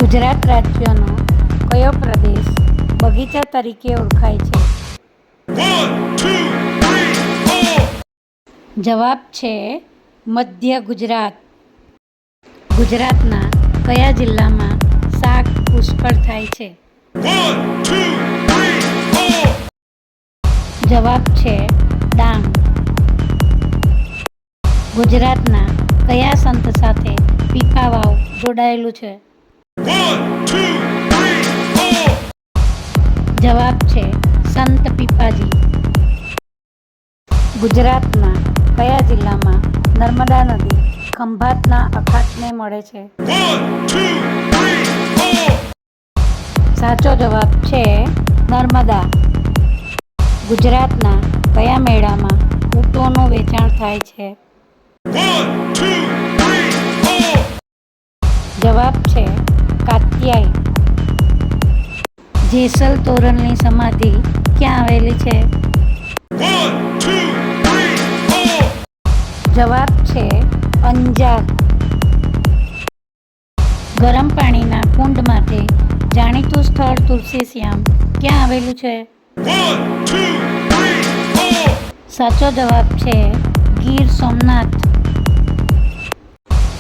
ગુજરાત રાજ્યનો કયો પ્રદેશ બગીચા તરીકે ઓળખાય છે? જવાબ છે મધ્ય ગુજરાત. ગુજરાતના કયા જિલ્લામાં શાક પુષ્કળ થાય છે? જવાબ છે ડાંગ. ગુજરાતના કયા સંત સાથે પીપાવાવ જોડાયેલું છે? જવાબ છે સંત પીપાજી. ગુજરાતના કયા જિલ્લામાં નર્મદા નદી ખંભાતના અખાતને મળે છે? સાચો જવાબ છે નર્મદા. ગુજરાતના કયા મેળામાં ઊંટોનું વેચાણ થાય છે? જવાબ છે કાત્યાય. જેસલ તોરલની સમાધિ ક્યાં આવેલી છે? જવાબ છે અંજાર. ગરમ પાણીના કુંડ માટે જાણીતું સ્થળ તુલસીશ્યામ ક્યાં આવેલું છે? સાચો જવાબ છે ગીર સોમનાથ.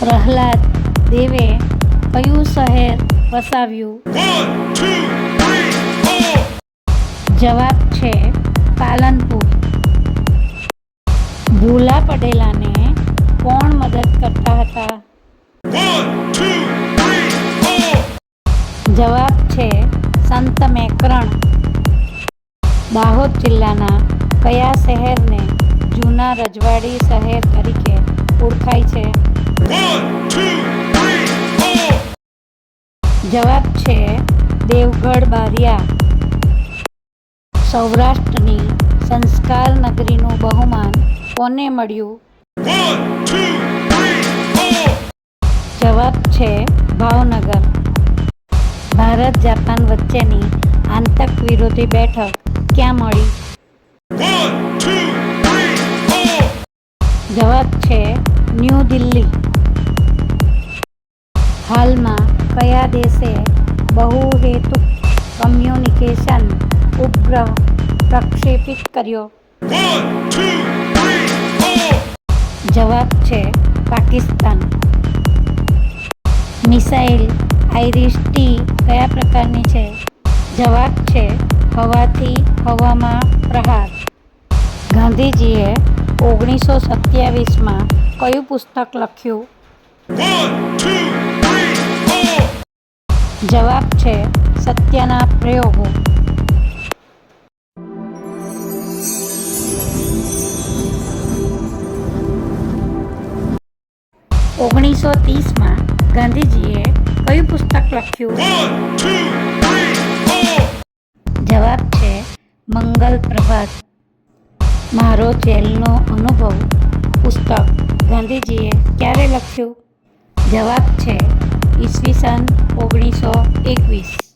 પ્રહલાદ દેવે કયું શહેર વસાવ્યું? જવાબ છે પાલનપુર. ભૂલા પડેલાને કોણ મદદ કરતા હતા? જવાબ છે સંત મેકરણ. દાહોદ જિલ્લાના કયા શહેરને જૂના રજવાડી શહેર તરીકે ઓળખાય છે? જવાબ છે દેવગઢ બારિયા. સૌરાષ્ટ્રની સંસ્કાર નગરીનું બહુમાન કોને મળ્યું? જવાબ છે ભાવનગર. ભારત જાપાન વચ્ચેની આતંક વિરોધી બેઠક ક્યાં મળી? જવાબ છે ન્યૂ દિલ્હી. હાલમાં કયા દેશે બહુહેતુક કમ્યુનિકેશન ઉપગ્રહ પ્રક્ષેપિત કર્યો? જવાબ છે પાકિસ્તાન. મિસાઇલ આઈરિસ-ટી કયા પ્રકારની છે? જવાબ છે હવાથી હવામાં પ્રહાર. ગાંધીજીએ 1927માં કયું પુસ્તક લખ્યું? જવાબ છે સત્યના પ્રયોગો. 1930માં ગાંધીજીએ કયું પુસ્તક લખ્યું? જવાબ છે મંગલ પ્રભાત. મારો જેલનો અનુભવ પુસ્તક ગાંધીજીએ ક્યારે લખ્યું? જવાબ છે ઈસવીસન 1921.